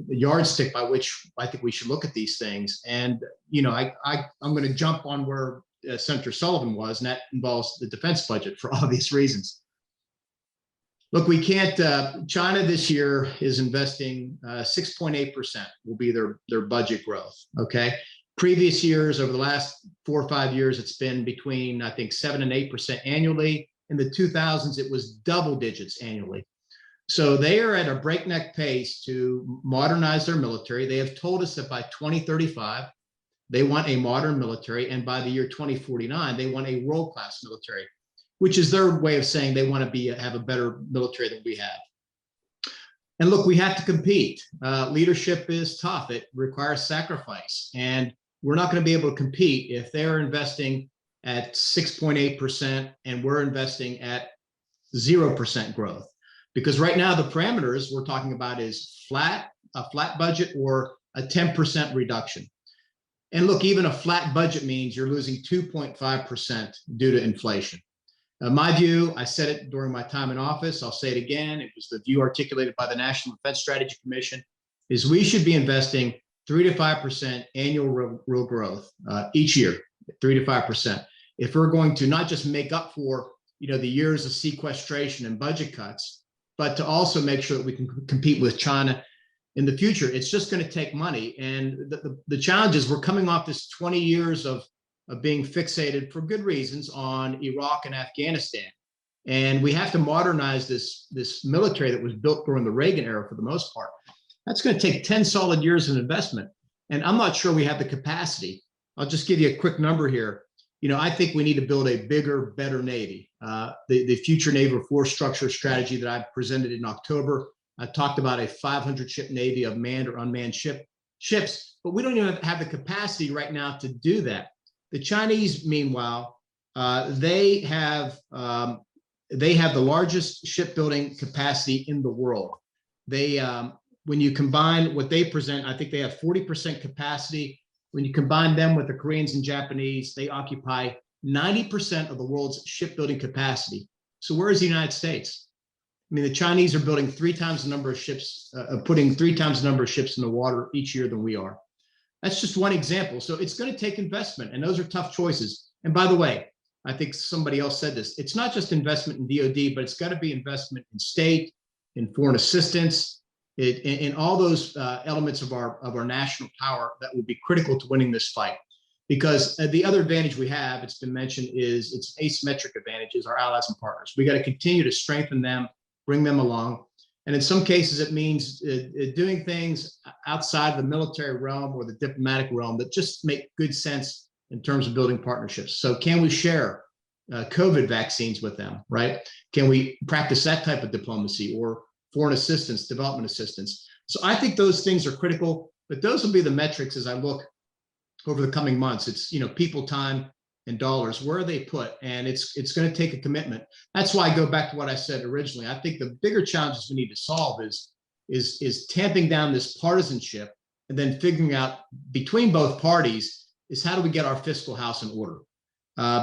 yardstick by which I think we should look at these things. And, you know, I'm going to jump on where Senator Sullivan was, and that involves the defense budget for obvious reasons. Look, we can't, China this year is investing 6.8% will be their budget growth, okay? Previous years, over the last 4 or 5 years, it's been between, I think, 7 and 8% annually. In the 2000s, it was double digits annually. So they are at a breakneck pace to modernize their military. They have told us that by 2035, they want a modern military, and by the year 2049, they want a world-class military, which is their way of saying they want to have a better military than we have. And look, we have to compete. Leadership is tough. It requires sacrifice. And we're not going to be able to compete if they're investing at 6.8% and we're investing at 0% growth. Because right now, the parameters we're talking about is a flat budget or a 10% reduction. And look, even a flat budget means you're losing 2.5% due to inflation. My view, I said it during my time in office, I'll say it again, it was the view articulated by the National Defense Strategy Commission, is we should be investing 3 to 5% annual real growth each year, 3 to 5%. If we're going to not just make up for, you know, the years of sequestration and budget cuts, but to also make sure that we can compete with China in the future. It's just going to take money. And the challenge is we're coming off this 20 years of being fixated for good reasons on Iraq and Afghanistan. And we have to modernize this military that was built during the Reagan era for the most part. That's going to take 10 solid years of investment. And I'm not sure we have the capacity. I'll just give you a quick number here. You know, I think we need to build a bigger, better Navy. The future naval force structure strategy that I presented in October, I talked about a 500-ship Navy of manned or unmanned ships, but we don't even have the capacity right now to do that. The Chinese, meanwhile, they have the largest shipbuilding capacity in the world. They, when you combine what they present, I think they have 40% capacity. When you combine them with the Koreans and Japanese, they occupy 90% of the world's shipbuilding capacity. So where is the United States? I mean, the Chinese are building 3 times the number of ships, putting 3 times the number of ships in the water each year than we are. That's just one example. So it's going to take investment, and those are tough choices. And by the way, I think somebody else said this, it's not just investment in DOD, but it's got to be investment in state, in foreign assistance, in all those elements of our national power that will be critical to winning this fight. because the other advantage we have, it's been mentioned, is it's asymmetric advantages, our allies and partners. We got to continue to strengthen them, bring them along. And in some cases, it means doing things outside the military realm or the diplomatic realm that just make good sense in terms of building partnerships. So can we share COVID vaccines with them, right? Can we practice that type of diplomacy, or foreign assistance, development assistance? So I think those things are critical, but those will be the metrics as I look over the coming months. It's, people, time, and dollars. Where are they put? And it's going to take a commitment. That's why I go back to what I said originally. I think the bigger challenges we need to solve is tamping down this partisanship, and then figuring out between both parties is how do we get our fiscal house in order?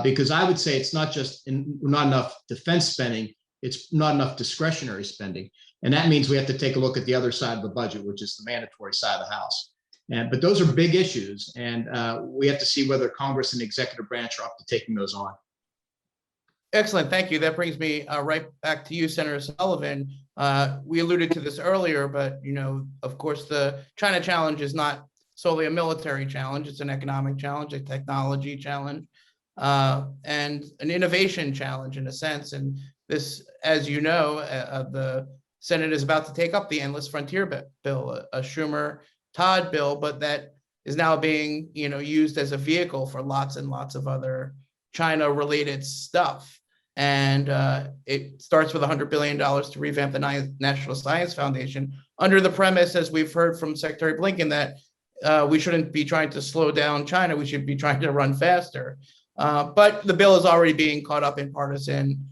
Because I would say it's not just not enough defense spending, it's not enough discretionary spending. And that means we have to take a look at the other side of the budget, which is the mandatory side of the house. But those are big issues, and we have to see whether Congress and the executive branch are up to taking those on. Excellent, thank you. That brings me right back to you, Senator Sullivan. We alluded to this earlier, but of course, the China challenge is not solely a military challenge. It's an economic challenge, a technology challenge, and an innovation challenge in a sense. And this, as you know, the Senate is about to take up the Endless Frontier bill, a Schumer-Todd bill, but that is now being used as a vehicle for lots and lots of other China-related stuff. And it starts with $100 billion to revamp the National Science Foundation, under the premise, as we've heard from Secretary Blinken, that we shouldn't be trying to slow down China, we should be trying to run faster. But the bill is already being caught up in partisan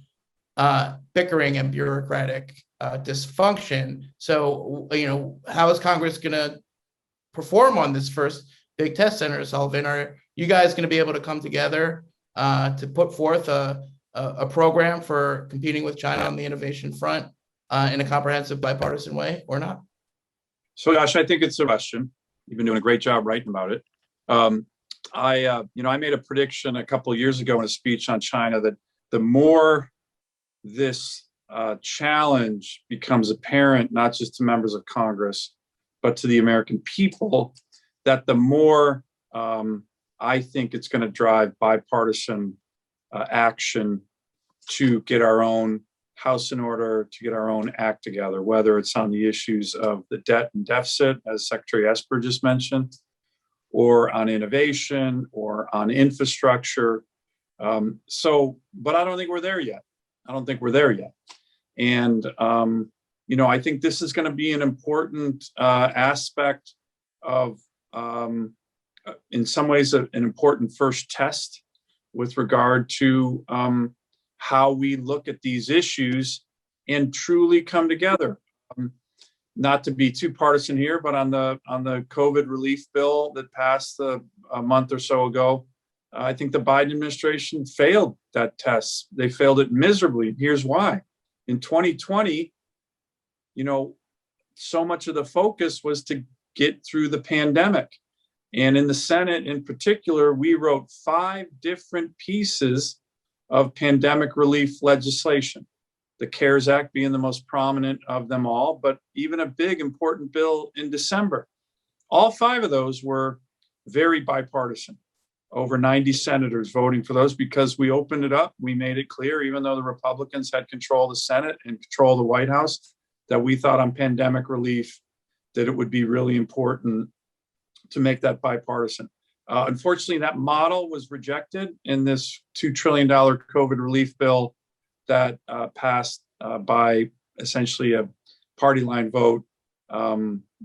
bickering and bureaucratic dysfunction. So, how is Congress going to perform on this first big test, Senator Sullivan? Are you guys going to be able to come together to put forth a program for competing with China on the innovation front in a comprehensive bipartisan way, or not? So, Josh, I think it's a question. You've been doing a great job writing about it. I made a prediction a couple of years ago in a speech on China that the more this challenge becomes apparent, not just to members of Congress, but to the American people, that the more I think it's going to drive bipartisan action to get our own house in order, to get our own act together, whether it's on the issues of the debt and deficit, as Secretary Esper just mentioned, or on innovation, or on infrastructure. But I don't think we're there yet. And, I think this is going to be an important aspect of, in some ways, an important first test with regard to how we look at these issues and truly come together. Not to be too partisan here, but on the COVID relief bill that passed a month or so ago, I think the Biden administration failed that test. They failed it miserably. Here's why. In 2020, so much of the focus was to get through the pandemic. And in the Senate in particular, we wrote 5 different pieces of pandemic relief legislation, the CARES Act being the most prominent of them all, but even a big important bill in December. All 5 of those were very bipartisan, over 90 senators voting for those, because we opened it up. We made it clear, even though the Republicans had control of the Senate and control of the White House, that we thought on pandemic relief that it would be really important to make that bipartisan. Unfortunately, that model was rejected in this $2 trillion COVID relief bill that passed by essentially a party line vote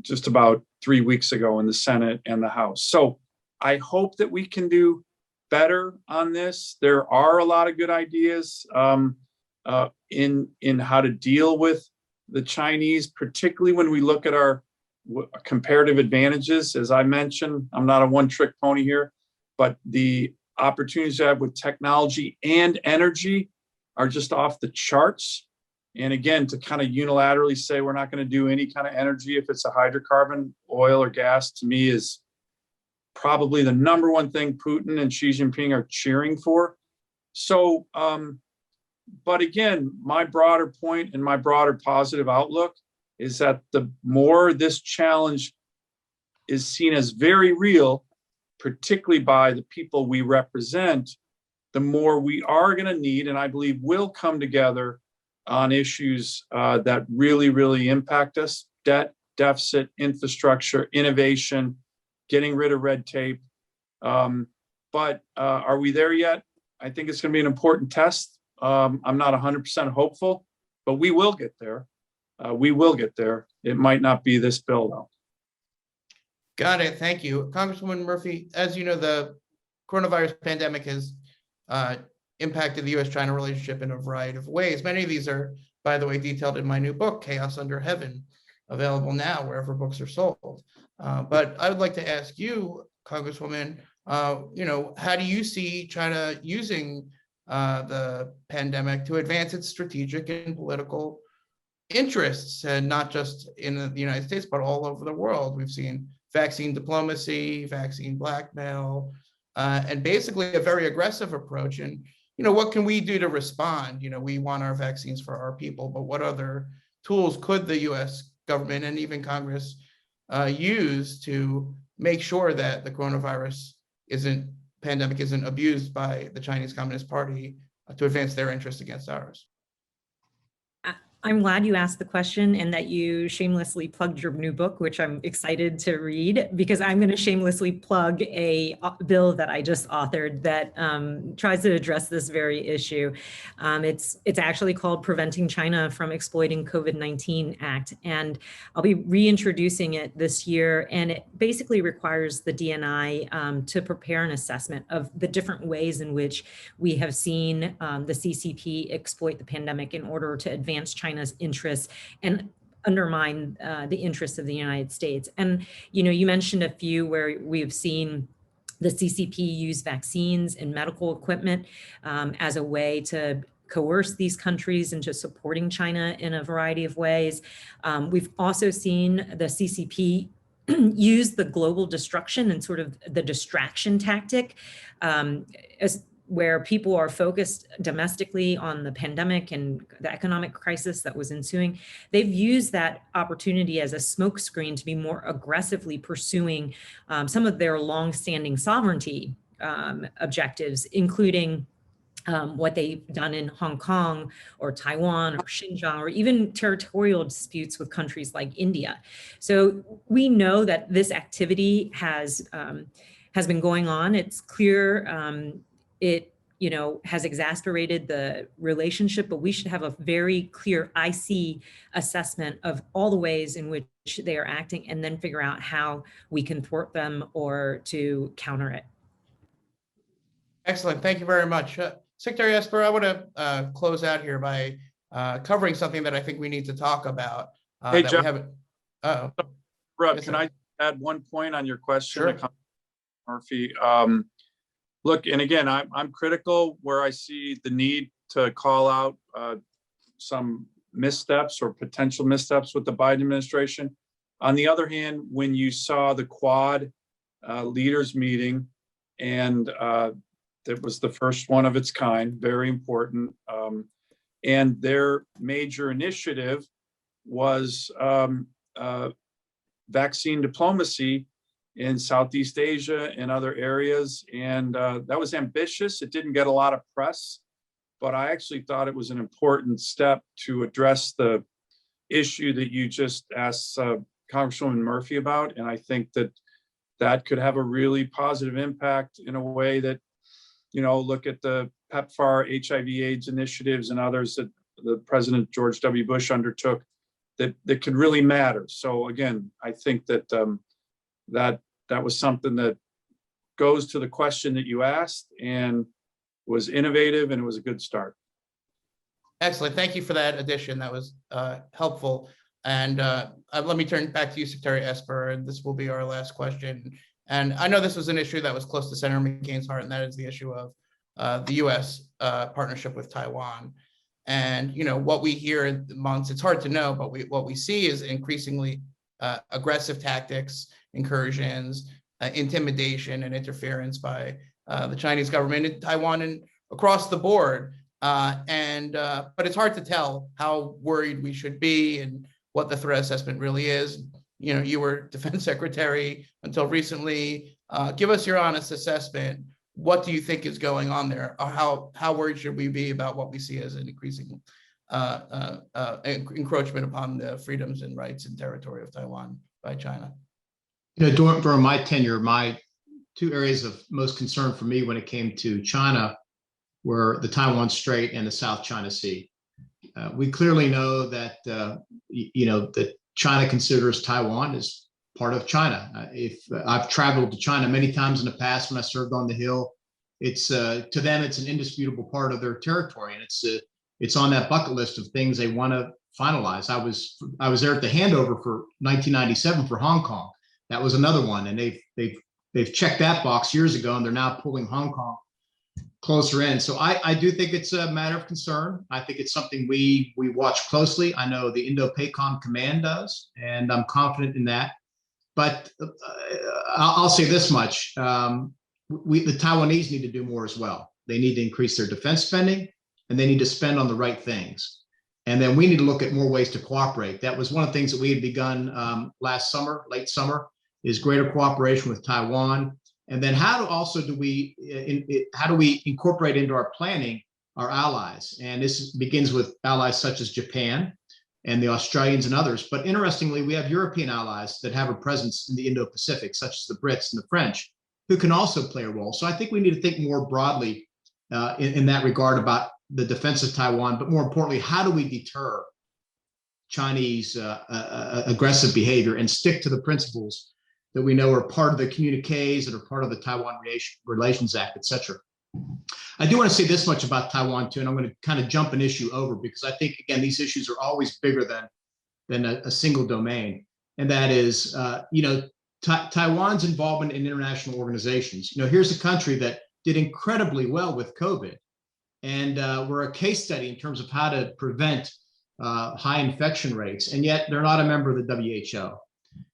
just about 3 weeks ago in the Senate and the House. So I hope that we can do better on this. There are a lot of good ideas in how to deal with the Chinese, particularly when we look at our comparative advantages. As I mentioned, I'm not a one-trick pony here, but the opportunities I have with technology and energy are just off the charts. And again, to kind of unilaterally say we're not going to do any kind of energy if it's a hydrocarbon, oil or gas, to me is probably the number one thing Putin and Xi Jinping are cheering for. So, but again, my broader point and my broader positive outlook is that the more this challenge is seen as very real, particularly by the people we represent, the more we are going to need, and I believe will come together on issues that really, really impact us: debt, deficit, infrastructure, innovation, getting rid of red tape. But are we there yet? I think it's going to be an important test. I'm not 100% hopeful, but we will get there. We will get there. It might not be this bill, though. Got it. Thank you. Congresswoman Murphy, as you know, the coronavirus pandemic has impacted the U.S.-China relationship in a variety of ways. Many of these are, by the way, detailed in my new book, Chaos Under Heaven, available now wherever books are sold. But I would like to ask you, Congresswoman, how do you see China using the pandemic to advance its strategic and political interests, and not just in the United States, but all over the world? We've seen vaccine diplomacy, vaccine blackmail, and basically a very aggressive approach. And, what can we do to respond? We want our vaccines for our people, but what other tools could the US government and even Congress use to make sure that the coronavirus pandemic isn't abused by the Chinese Communist Party to advance their interests against ours? I'm glad you asked the question and that you shamelessly plugged your new book, which I'm excited to read, because I'm going to shamelessly plug a bill that I just authored that tries to address this very issue. It's actually called Preventing China from Exploiting COVID-19 Act, and I'll be reintroducing it this year. And it basically requires the DNI to prepare an assessment of the different ways in which we have seen the CCP exploit the pandemic in order to advance China's interests and undermine the interests of the United States. And, you mentioned a few where we've seen the CCP use vaccines and medical equipment as a way to coerce these countries into supporting China in a variety of ways. We've also seen the CCP use the global destruction and sort of the distraction tactic where people are focused domestically on the pandemic and the economic crisis that was ensuing. They've used that opportunity as a smokescreen to be more aggressively pursuing some of their longstanding sovereignty objectives, including what they've done in Hong Kong or Taiwan or Xinjiang, or even territorial disputes with countries like India. So we know that this activity has been going on. It's clear it has exacerbated the relationship, but we should have a very clear IC assessment of all the ways in which they are acting, and then figure out how we can thwart them or to counter it. Excellent. Thank you very much. Secretary Esper, I want to close out here by covering something that I think we need to talk about. Hey, that John. we haven't. Brooke, Yes, can sir. I add one point on your question? Sure. Murphy. Look, and again, I'm critical where I see the need to call out some missteps or potential missteps with the Biden administration. On the other hand, when you saw the Quad leaders meeting, and that was the first one of its kind, very important, and their major initiative was vaccine diplomacy in Southeast Asia and other areas. And that was ambitious. It didn't get a lot of press, but I actually thought it was an important step to address the issue that you just asked Congresswoman Murphy about. And I think that that could have a really positive impact in a way that, look at the PEPFAR, HIV/AIDS initiatives and others that the President George W. Bush undertook that could really matter. So again, I think that that was something that goes to the question that you asked and was innovative, and it was a good start. Excellent. Thank you for that addition. That was helpful. And let me turn back to you, Secretary Esper, and this will be our last question. And I know this was an issue that was close to Senator McCain's heart, and that is the issue of the U.S. Partnership with Taiwan. And what we hear in the months, it's hard to know, but what we see is increasingly aggressive tactics, incursions, intimidation, and interference by the Chinese government in Taiwan and across the board. But it's hard to tell how worried we should be and what the threat assessment really is. You were Defense Secretary until recently. Give us your honest assessment. What do you think is going on there? Or how worried should we be about what we see as an increasing encroachment upon the freedoms and rights and territory of Taiwan by China? During my tenure, my two areas of most concern for me when it came to China were the Taiwan Strait and the South China Sea. We clearly know that that China considers Taiwan as part of China. If I've traveled to China many times in the past when I served on the Hill, it's to them it's an indisputable part of their territory, and it's on that bucket list of things they want to finalize. I was there at the handover for 1997 for Hong Kong. That was another one, and they've checked that box years ago, and they're now pulling Hong Kong closer in. So I do think it's a matter of concern. I think it's something we watch closely. I know the Indo-PACOM Command does, and I'm confident in that. But I'll say this much: the Taiwanese need to do more as well. They need to increase their defense spending, and they need to spend on the right things. And then we need to look at more ways to cooperate. That was one of the things that we had begun last summer, late summer, is greater cooperation with Taiwan. And then how do we incorporate into our planning our allies? And this begins with allies such as Japan and the Australians and others. But interestingly, we have European allies that have a presence in the Indo-Pacific, such as the Brits and the French, who can also play a role. So I think we need to think more broadly in that regard about the defense of Taiwan, but more importantly, how do we deter Chinese aggressive behavior and stick to the principles that we know are part of the communiques that are part of the Taiwan Relations Act, et cetera. I do want to say this much about Taiwan too, and I'm going to kind of jump an issue over because I think, again, these issues are always bigger than a single domain. And that is, Taiwan's involvement in international organizations. Here's a country that did incredibly well with COVID. And we're a case study in terms of how to prevent high infection rates. And yet they're not a member of the WHO.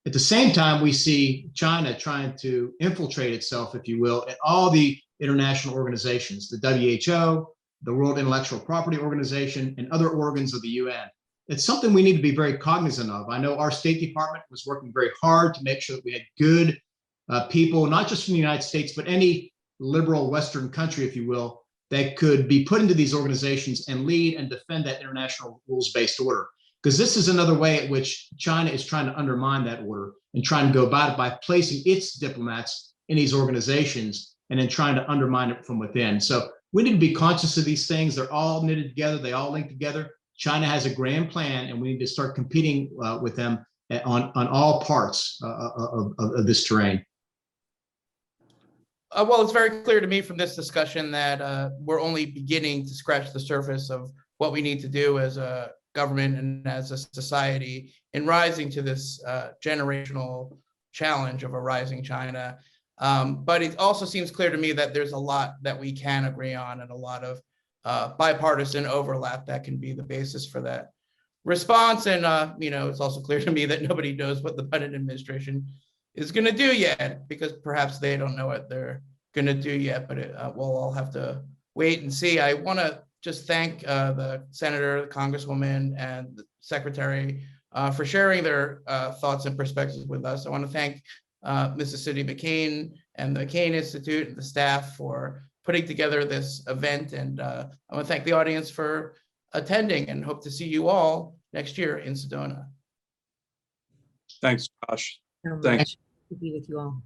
At the same time, we see China trying to infiltrate itself, if you will, in all the international organizations, the WHO, the World Intellectual Property Organization, and other organs of the UN. It's something we need to be very cognizant of. I know our State Department was working very hard to make sure that we had good people, not just from the United States, but any liberal Western country, if you will, that could be put into these organizations and lead and defend that international rules-based order. Because this is another way at which China is trying to undermine that order and trying to go about it by placing its diplomats in these organizations and then trying to undermine it from within. So we need to be conscious of these things. They're all knitted together. They all link together. China has a grand plan, and we need to start competing with them on all parts of this terrain. Well, it's very clear to me from this discussion that we're only beginning to scratch the surface of what we need to do as a government and as a society in rising to this generational challenge of a rising China. But it also seems clear to me that there's a lot that we can agree on and a lot of bipartisan overlap that can be the basis for that response. And, it's also clear to me that nobody knows what the Biden administration is going to do yet, because perhaps they don't know what they're going to do yet, but we'll all have to wait and see. I want to just thank the Senator, the Congresswoman, and the Secretary for sharing their thoughts and perspectives with us. I want to thank Mrs. Cindy McCain and the McCain Institute and the staff for putting together this event. And I want to thank the audience for attending and hope to see you all next year in Sedona. Thanks, Josh. So much Thanks. to be with you all.